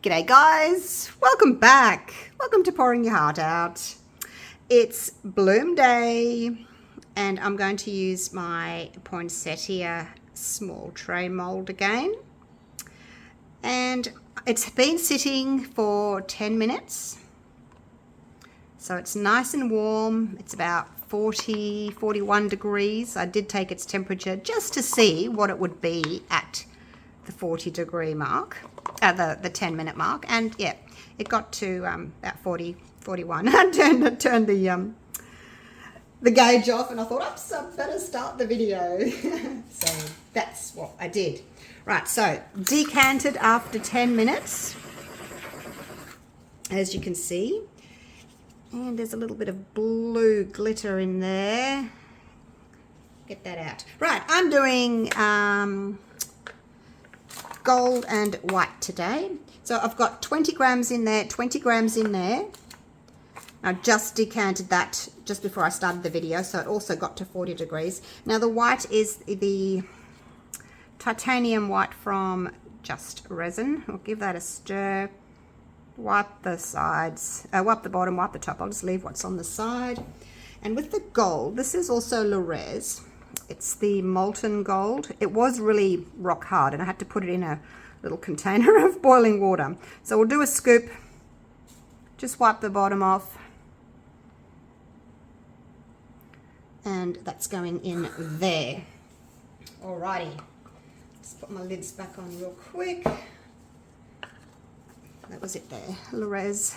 G'day guys, welcome back. Welcome to Pouring Your Heart Out. It's Bloom Day and I'm going to use my poinsettia small tray mold again. And it's been sitting for 10 minutes. So it's nice and warm. It's about 41 degrees. I did take its temperature just to see what it would be at the 40-degree mark, the 10-minute mark, and yeah, it got to about 41. I turned the gauge off, and I thought, oops, I better start the video. So that's what I did. Right, so decanted after 10 minutes, as you can see, and there's a little bit of blue glitter in there. Get that out. Right, I'm doing gold and white today. So I've got 20 grams in there, 20 grams in there. I just decanted that just before I started the video, so it also got to 40 degrees. Now the white is the titanium white from Just Resin. I'll give that a stir. Wipe the sides, wipe the bottom, wipe the top. I'll just leave what's on the side. And with the gold, this is also Le Res. It's the molten gold. It was really rock hard and I had to put it in a little container of boiling water. So we'll do a scoop, just wipe the bottom off. And that's going in there. Alrighty, just put my lids back on real quick. That was it there, Le Res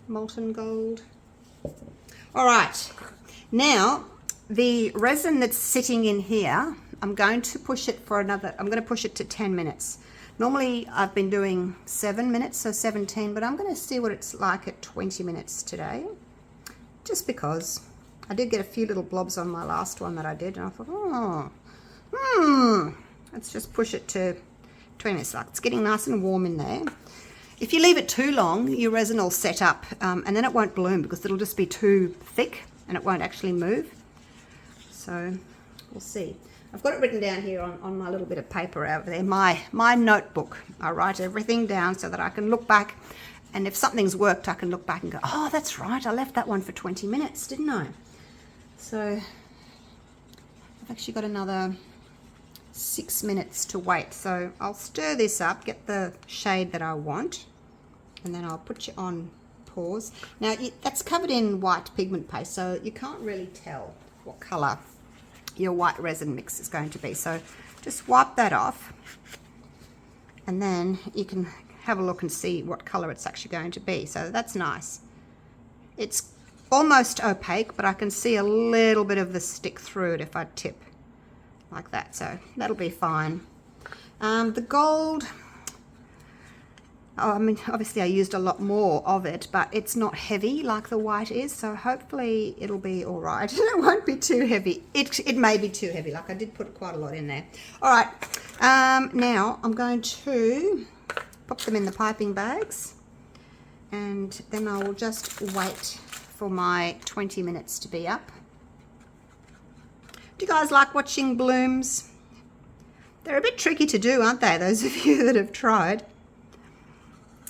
molten gold. Alright, now the resin that's sitting in here, I'm going to push it to 10 minutes. Normally I've been doing 7 minutes, so 17, but I'm going to see what it's like at 20 minutes today. Just because I did get a few little blobs on my last one that I did, and I thought, let's just push it to 20 minutes. Like it's getting nice and warm in there. If you leave it too long, your resin will set up, and then it won't bloom because it'll just be too thick and it won't actually move. So we'll see. I've got it written down here on my little bit of paper over there, my notebook. I write everything down so that I can look back, and if something's worked, I can look back and go, oh, that's right, I left that one for 20 minutes, didn't I? So I've actually got another 6 minutes to wait. So I'll stir this up, get the shade that I want, and then I'll put you on pause. Now that's covered in white pigment paste, so you can't really tell what color your white resin mix is going to be. So just wipe that off and then you can have a look and see what color it's actually going to be. So that's nice. It's almost opaque, but I can see a little bit of the stick through it if I tip like that, so that'll be fine. The gold, I mean, obviously I used a lot more of it, but it's not heavy like the white is, so hopefully it'll be all right. It won't be too heavy. It may be too heavy, like I did put quite a lot in there. All right, now I'm going to pop them in the piping bags, and then I will just wait for my 20 minutes to be up. Do you guys like watching blooms? They're a bit tricky to do, aren't they? Those of you that have tried.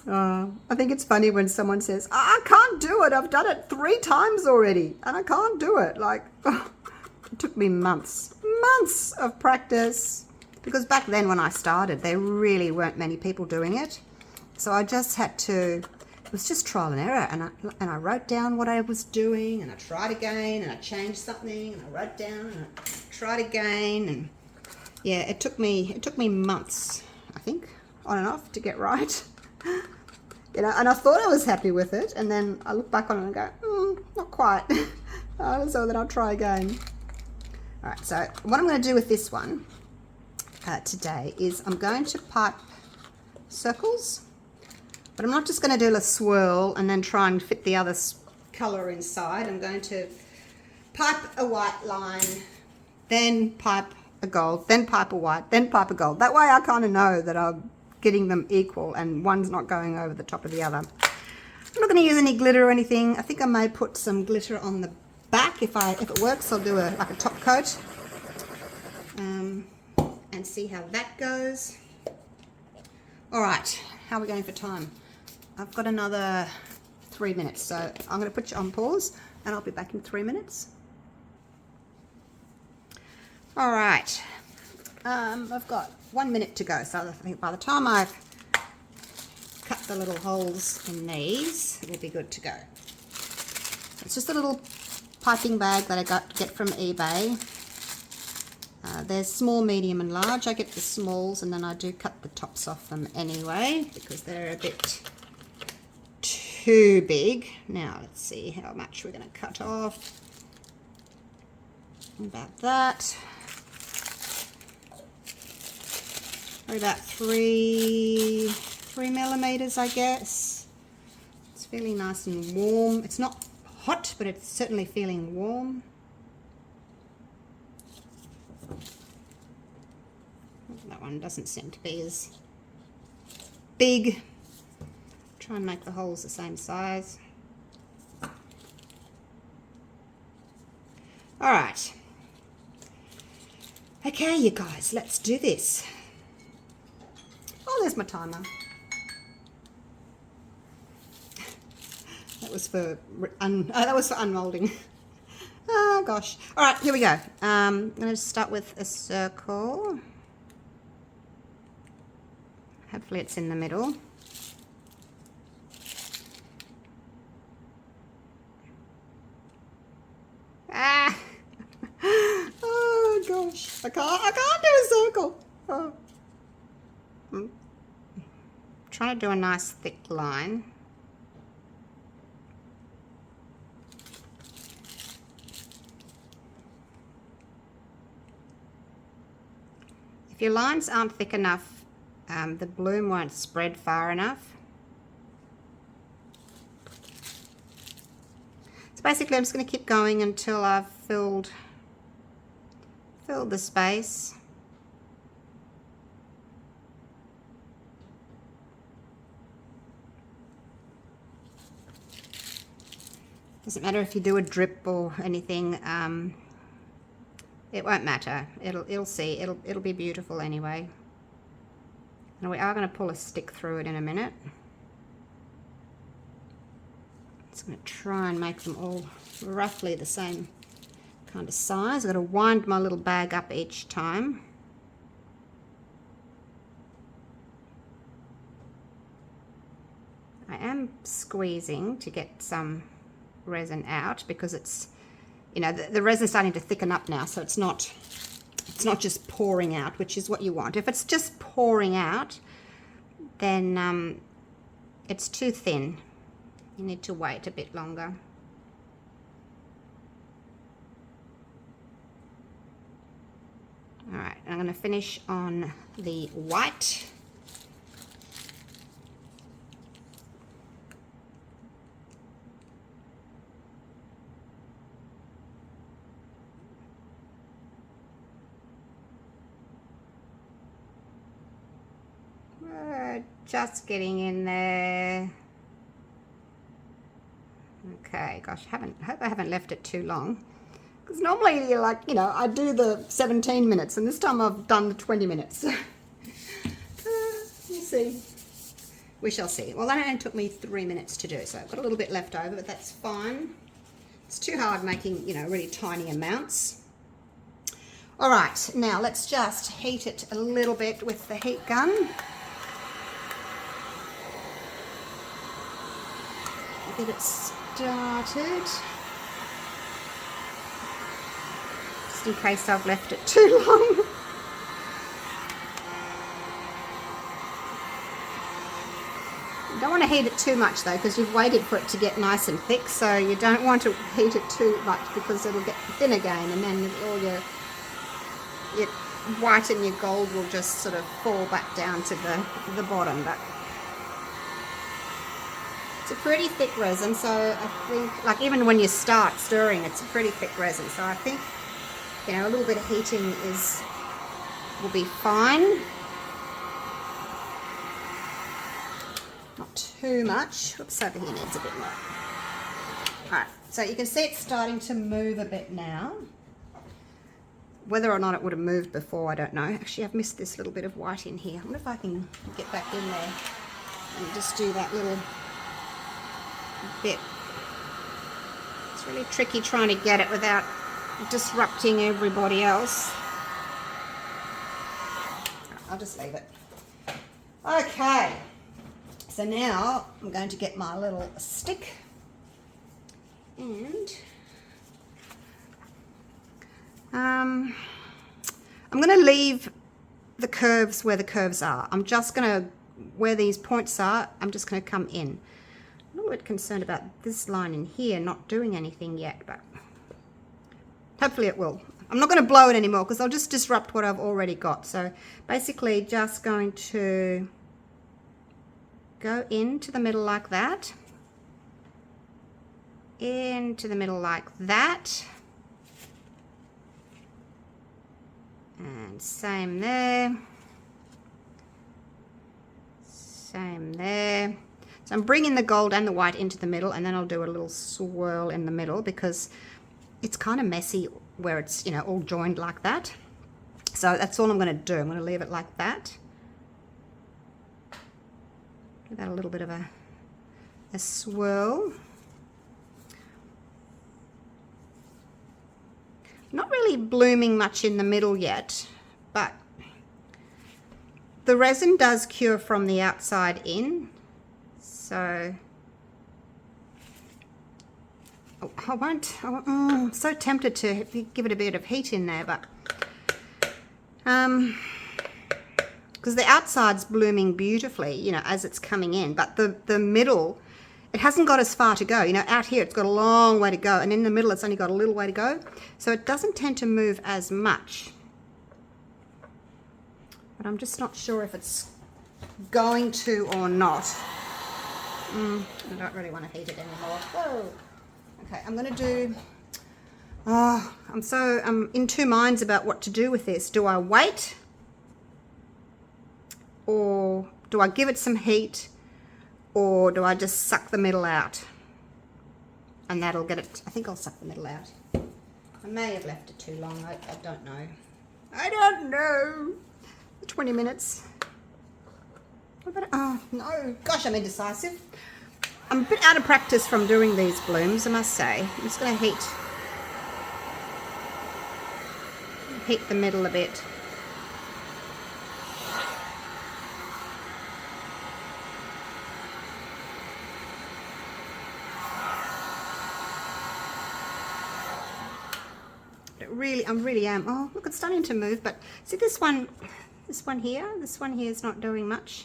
I think it's funny when someone says, oh, I can't do it. I've done it 3 times already and I can't do it. Like, it took me months of practice, because back then when I started, there really weren't many people doing it. So I just had to, it was just trial and error, and I wrote down what I was doing, and I tried again, and I changed something, and I wrote down, and I tried again, and yeah, it took me months, I think, on and off to get right. You know, and I thought I was happy with it, and then I look back on it and go, not quite. So then I'll try again. All right, so what I'm going to do with this one today is I'm going to pipe circles. But I'm not just going to do a swirl and then try and fit the other colour inside. I'm going to pipe a white line, then pipe a gold, then pipe a white, then pipe a gold. That way I kind of know that I'm getting them equal and one's not going over the top of the other. I'm not going to use any glitter or anything. I think I may put some glitter on the back. If it works, I'll do like a top coat and see how that goes. All right, how are we going for time? I've got another 3 minutes, so I'm going to put you on pause and I'll be back in 3 minutes. All right, I've got 1 minute to go, so I think by the time I've cut the little holes in these, it'll be good to go. It's just a little piping bag that I get from eBay. There's small, medium and large. I get the smalls and then I do cut the tops off them anyway because they're a bit too big. Now let's see how much we're going to cut off. About that. Probably about three millimeters, I guess. It's feeling nice and warm. It's not hot, but it's certainly feeling warm. That one doesn't seem to be as big. Try and make the holes the same size. All right. Okay, you guys, let's do this. Oh, there's my timer. That was for unmolding. Oh gosh. All right, here we go. I'm going to start with a circle. Hopefully it's in the middle. Ah! Oh gosh, I can't do a circle. Oh. I'm trying to do a nice thick line. If your lines aren't thick enough, the bloom won't spread far enough. So basically I'm just going to keep going until I've filled the space. Doesn't matter if you do a drip or anything, it won't matter. It'll be beautiful anyway. And we are going to pull a stick through it in a minute. Just going to try and make them all roughly the same kind of size. I've got to wind my little bag up each time. I am squeezing to get some resin out because it's, you know, the resin's starting to thicken up now, so it's not just pouring out, which is what you want. If it's just pouring out, then it's too thin. You need to wait a bit longer. All right, I'm going to finish on the white. Just getting in there. Okay, gosh, hope I haven't left it too long. Because normally you're like, you know, I do the 17 minutes and this time I've done the 20 minutes. We'll see. We shall see. Well, that only took me 3 minutes to do, so I've got a little bit left over, but that's fine. It's too hard making, you know, really tiny amounts. All right, now let's just heat it a little bit with the heat gun. Get it started, just in case I've left it too long. You don't want to heat it too much though, because you've waited for it to get nice and thick, so you don't want to heat it too much because it'll get thin again, and then all your white and your gold will just sort of fall back down to the bottom. But it's a pretty thick resin, so I think, like, even when you start stirring, it's a pretty thick resin. So I think, you know, a little bit of heating will be fine. Not too much. Whoops, over here needs a bit more. Alright, so you can see it's starting to move a bit now. Whether or not it would have moved before, I don't know. Actually, I've missed this little bit of white in here. I wonder if I can get back in there and just do that little bit. It's really tricky trying to get it without disrupting everybody else. I'll just leave it. Okay, so now I'm going to get my little stick and I'm going to leave the curves where the curves are. I'm just going to, where these points are, I'm just going to come in. I'm a little bit concerned about this line in here not doing anything yet, but hopefully it will. I'm not going to blow it anymore because I'll just disrupt what I've already got. So basically just going to go into the middle like that, into the middle like that, and same there, same there. So I'm bringing the gold and the white into the middle, and then I'll do a little swirl in the middle because it's kind of messy where it's, you know, all joined like that. So that's all I'm going to do. I'm going to leave it like that. Give that a little bit of a swirl. Not really blooming much in the middle yet, but the resin does cure from the outside in. So I'm so tempted to give it a bit of heat in there, but because the outside's blooming beautifully, you know, as it's coming in, but the middle, it hasn't got as far to go. You know, out here it's got a long way to go, and in the middle it's only got a little way to go, so it doesn't tend to move as much. But I'm just not sure if it's going to or not. I don't really want to heat it anymore. Whoa. Okay, I'm going to do, I'm in two minds about what to do with this. Do I wait? Or do I give it some heat? Or do I just suck the middle out? And that'll get it, I think I'll suck the middle out. I may have left it too long, I don't know. I don't know. 20 minutes. Oh, no. Gosh, I'm indecisive. I'm a bit out of practice from doing these blooms, I must say. I'm just going to heat the middle a bit. I really am. Oh, look, it's starting to move, but see this one here is not doing much.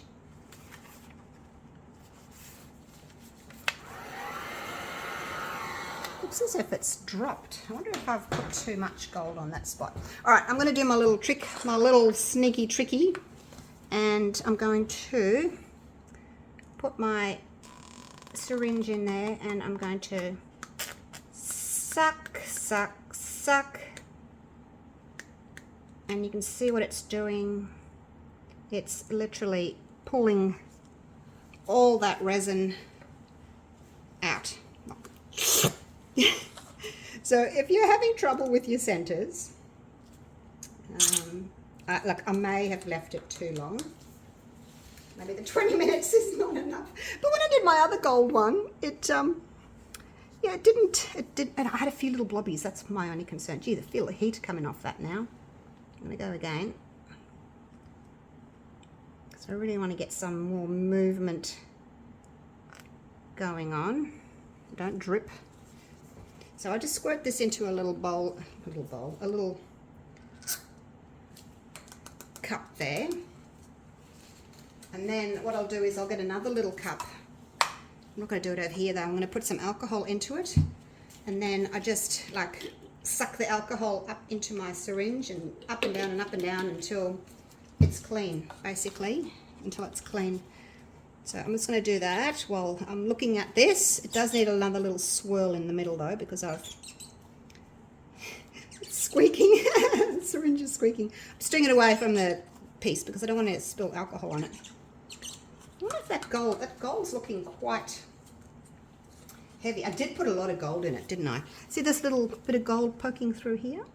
Looks as if it's dropped. I wonder if I've put too much gold on that spot. All right, I'm going to do my little trick, my little sneaky tricky, and I'm going to put my syringe in there, and I'm going to suck, suck, suck, and you can see what it's doing. It's literally pulling all that resin out. So if you're having trouble with your centers, I may have left it too long. Maybe the 20 minutes is not enough. But when I did my other gold one, yeah, it did, and I had a few little blobbies. That's my only concern. Gee, I feel the heat coming off that now. I'm going to go again. So I really want to get some more movement going on. Don't drip. So I just squirt this into a little bowl, a little cup there. And then what I'll do is I'll get another little cup. I'm not going to do it over here though. I'm going to put some alcohol into it. And then I just like suck the alcohol up into my syringe and up and down until it's clean, basically, until it's clean. So I'm just going to do that while I'm looking at this. It does need another little swirl in the middle though, because it's squeaking. The syringe is squeaking. I'm stringing it away from the piece because I don't want to spill alcohol on it. I wonder if that gold's looking quite heavy. I did put a lot of gold in it, didn't I? See this little bit of gold poking through here?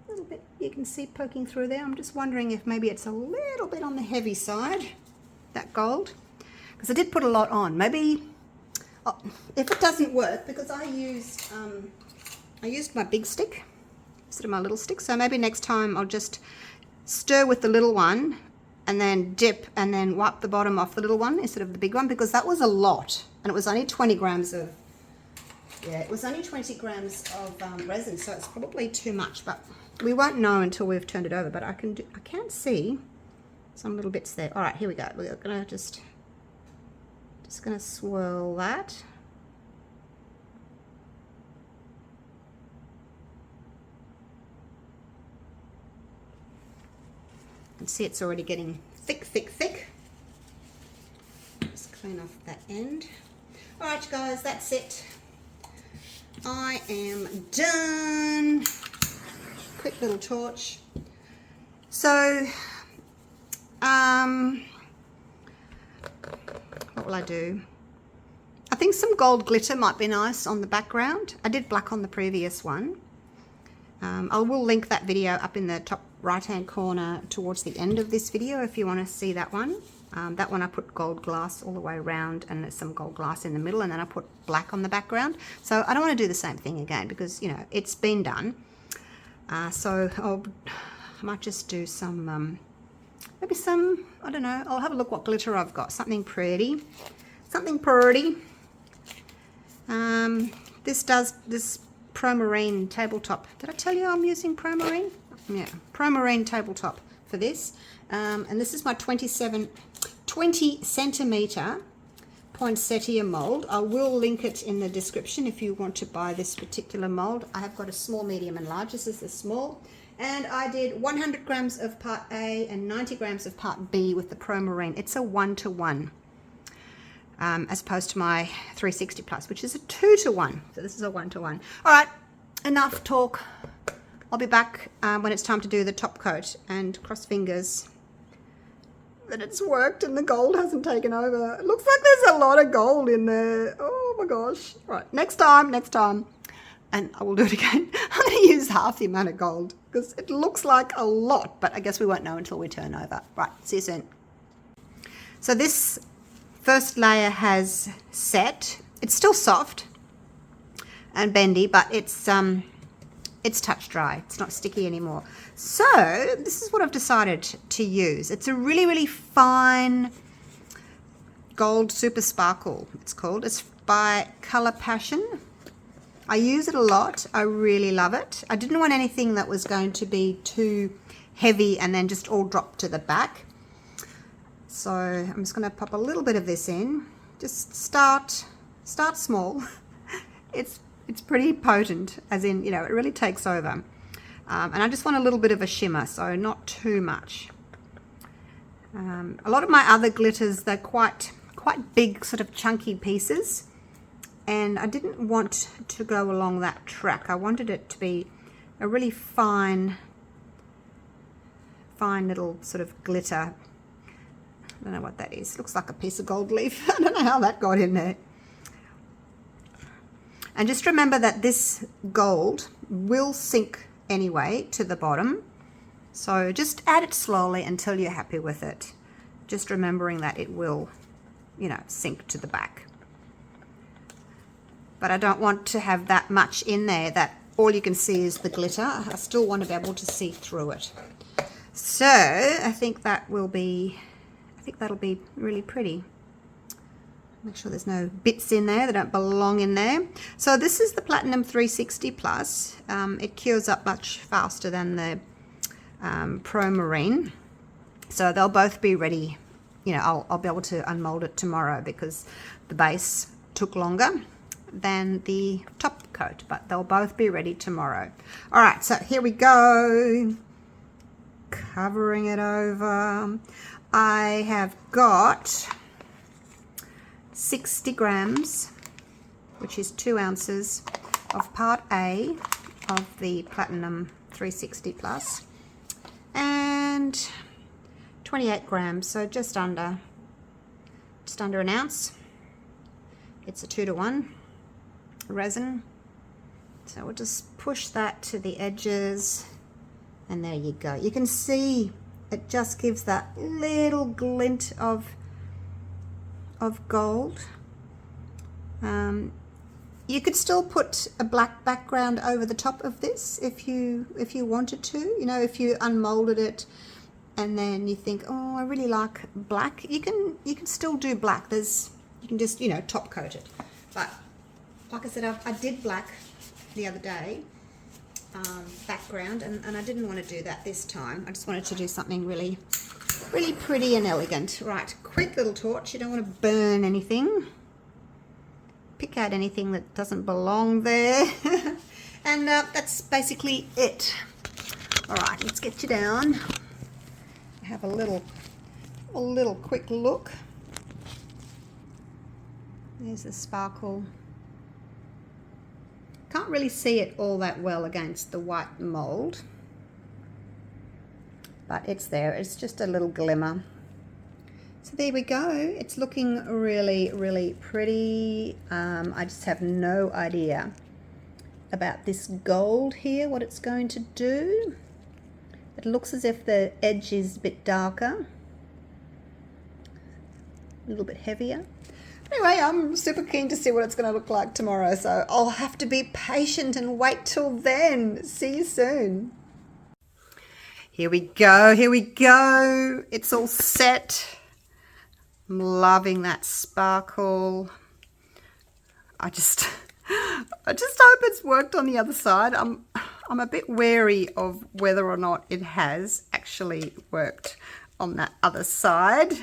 A little bit, you can see poking through there. I'm just wondering if maybe it's a little bit on the heavy side, that gold. Because I did put a lot on. Maybe Oh, if it doesn't work, because I used my big stick instead of my little stick, so maybe next time I'll just stir with the little one and then dip and then wipe the bottom off the little one instead of the big one, because that was a lot and it was only 20 grams of, yeah, it was only 20 grams of resin, so it's probably too much, but we won't know until we've turned it over. But I can see some little bits there. All right, here we go. We're gonna just gonna swirl that. You can see it's already getting thick, thick, thick. Just clean off that end. All right, guys, that's it. I am done. Quick little torch. So, what will I do? I think some gold glitter might be nice on the background. I did black on the previous one. I will link that video up in the top right hand corner towards the end of this video if you want to see that one. That one I put gold glass all the way around and there's some gold glass in the middle, and then I put black on the background. So I don't want to do the same thing again because, you know, it's been done. So I might just do some, maybe some, I don't know, I'll have a look what glitter I've got. Something pretty. Something pretty. This Pro-Marine tabletop. Did I tell you I'm using Pro-Marine? Yeah, Pro-Marine tabletop for this. And this is my 20 centimeter poinsettia mold. I will link it in the description if you want to buy this particular mold. I have got a small, medium and large. This is the small. And I did 100 grams of part A and 90 grams of part B with the Pro-Marine. It's a 1-to-1. As opposed to my 360 plus, which is a 2-to-1. So this is a 1-to-1. All right, enough talk. I'll be back when it's time to do the top coat, and cross fingers that it's worked and the gold hasn't taken over. It looks like there's a lot of gold in there. Oh my gosh. All right, next time. And I will do it again. I'm going to use half the amount of gold because it looks like a lot, but I guess we won't know until we turn over. Right, see you soon. So this first layer has set. It's still soft and bendy, but it's touch dry. It's not sticky anymore. So this is what I've decided to use. It's a really, really fine gold super sparkle, it's called. It's by Color Passion. I use it a lot. I really love it. I didn't want anything that was going to be too heavy and then just all drop to the back. So I'm just going to pop a little bit of this in. Just start small. It's pretty potent, as in, you know, it really takes over. And I just want a little bit of a shimmer, so not too much. A lot of my other glitters, they're quite big, sort of chunky pieces. And I didn't want to go along that track. I wanted it to be a really fine little sort of glitter. I don't know what that is. Looks like a piece of gold leaf. I don't know how that got in there. And just remember that this gold will sink anyway to the bottom. So just add it slowly until you're happy with it. Just remembering that it will, you know, sink to the back. But I don't want to have that much in there that all you can see is the glitter. I still want to be able to see through it. So I think that'll be really pretty. Make sure there's no bits in there that don't belong in there. So this is the Platinum 360 Plus. It cures up much faster than the Pro-Marine. So they'll both be ready. You know, I'll be able to unmold it tomorrow because the base took longer than the top coat, but they'll both be ready tomorrow. All right, so here we go. Covering it over. I have got 60 grams, which is 2 ounces of part A of the Platinum 360 Plus, and 28 grams, so just under an ounce. It's a 2-to-1 resin, so we'll just push that to the edges, and there you go. You can see it just gives that little glint of gold. You could still put a black background over the top of this if you wanted to. You know, if you unmolded it and then you think, oh, I really like black, you can still do black. You can just, you know, top coat it. But like I said, I did black the other day, background, and I didn't want to do that this time. I just wanted to do something really pretty and elegant. Right, quick little torch. You don't want to burn anything. Pick out anything that doesn't belong there. And that's basically it. All right, let's get you down. Have a little quick look. There's the sparkle. Can't really see it all that well against the white mold, but it's there. It's just a little glimmer. So there we go. It's looking really pretty. I just have no idea about this gold here, what it's going to do. It looks as if the edge is a bit darker, a little bit heavier. Anyway, I'm super keen to see what it's going to look like tomorrow, so I'll have to be patient and wait till then. See you soon. Here we go, here we go. It's all set. I'm loving that sparkle. I just hope it's worked on the other side. I'm a bit wary of whether or not it has actually worked on that other side.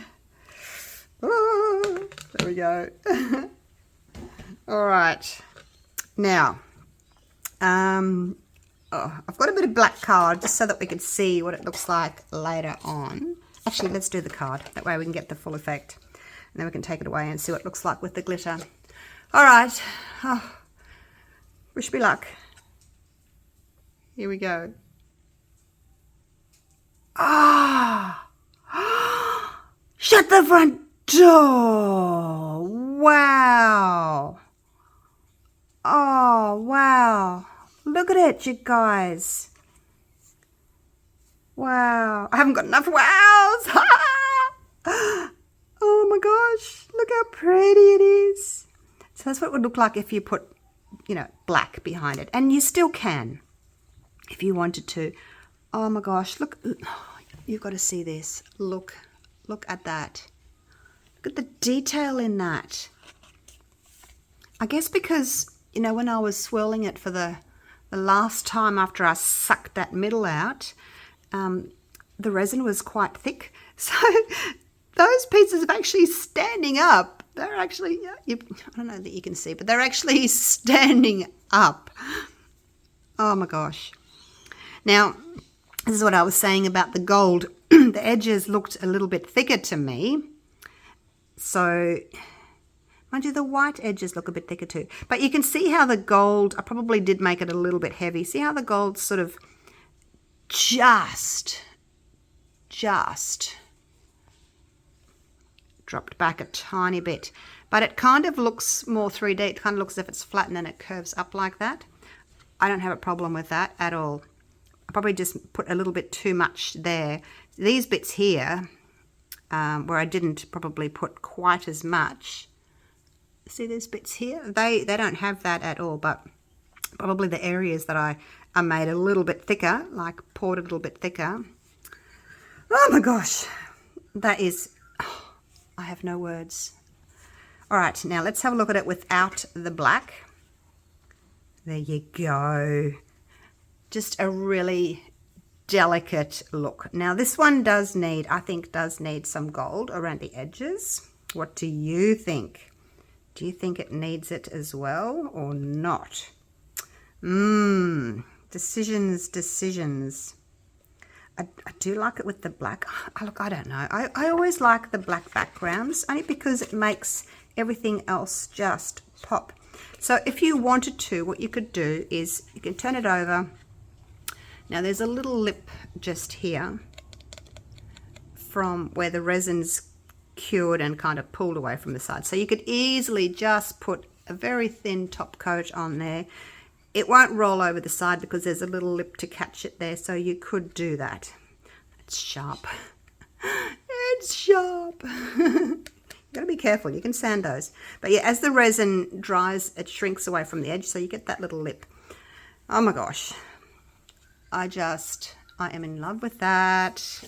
Oh, there we go. All right. Now, I've got a bit of black card just so that we can see what it looks like later on. Actually, let's do the card. That way we can get the full effect. And then we can take it away and see what it looks like with the glitter. All right. Oh, wish me luck. Here we go. Ah! Shut the front door. Wow. Oh, wow. Look at it, you guys. Wow. I haven't got enough wows. Oh my gosh. Look how pretty it is. So that's what it would look like if you put, you know, black behind it. And you still can if you wanted to. Oh my gosh. Look. You've got to see this. Look at that. Look at the detail in that. I guess because, you know, when I was swirling it for the last time after I sucked that middle out, the resin was quite thick. So those pieces are actually standing up. They're actually, I don't know that you can see, but they're actually standing up. Oh my gosh. Now, this is what I was saying about the gold. The edges looked a little bit thicker to me. So, mind you, the white edges look a bit thicker too. But you can see how the gold, I probably did make it a little bit heavy. See how the gold sort of just dropped back a tiny bit. But it kind of looks more 3D. It kind of looks as if it's flat and then it curves up like that. I don't have a problem with that at all. I probably just put a little bit too much there. These bits here, where I didn't probably put quite as much. See these bits here? They don't have that at all, but probably the areas that I made a little bit thicker, like poured a little bit thicker. Oh my gosh, that is, oh, I have no words. All right, now let's have a look at it without the black. There you go. Just a really delicate look. Now this one does need, I think does need some gold around the edges. What do you think? Do you think it needs it as well or not? Decisions. I do like it with the black. Look, I don't know. I always like the black backgrounds only because it makes everything else just pop. So if you wanted to, what you could do is you can turn it over. Now there's a little lip just here from where the resin's cured and kind of pulled away from the side. So you could easily just put a very thin top coat on there. It won't roll over the side because there's a little lip to catch it there. So you could do that. It's sharp. It's sharp. Got to be careful. You can sand those. But yeah, as the resin dries, it shrinks away from the edge, so you get that little lip. Oh my gosh. I am in love with that.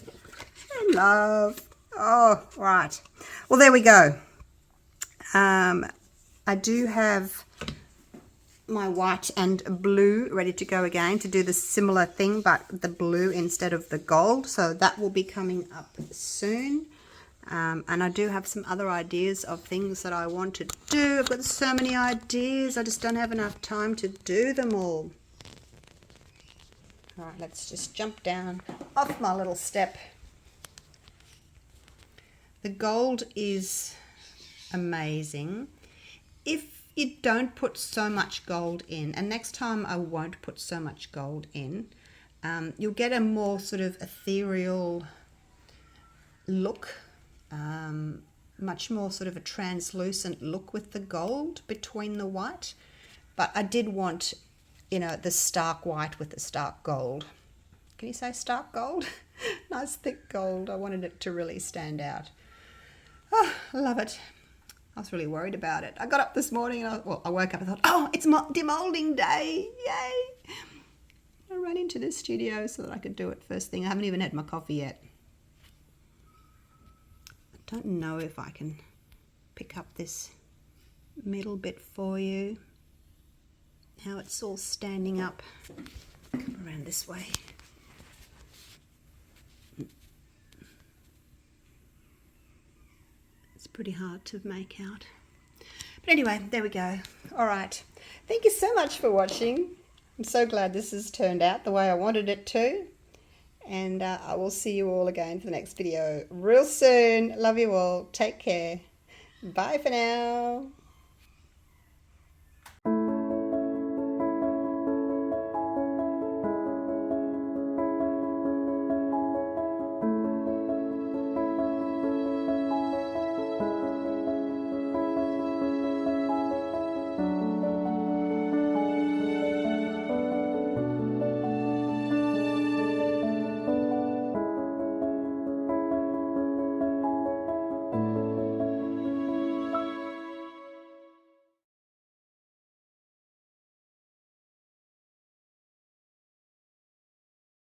In love. Oh, right. Well, there we go. I do have my white and blue ready to go again to do the similar thing, but the blue instead of the gold. So that will be coming up soon. And I do have some other ideas of things that I want to do. I've got so many ideas. I just don't have enough time to do them all. All right, let's just jump down off my little step. The gold is amazing. If you don't put so much gold in, and next time I won't put so much gold in, you'll get a more sort of ethereal look, much more sort of a translucent look with the gold between the white. But I did want, you know, the stark white with the stark gold. Can you say stark gold? Nice thick gold. I wanted it to really stand out. Oh, I love it. I was really worried about it. I got up this morning and I woke up and thought, oh, it's demolding day. Yay. I ran into the studio so that I could do it first thing. I haven't even had my coffee yet. I don't know if I can pick up this middle bit for you. How it's all standing up. Come around this way. It's pretty hard to make out. But anyway, there we go. All right. Thank you so much for watching. I'm so glad this has turned out the way I wanted it to. And I will see you all again for the next video real soon. Love you all. Take care. Bye for now.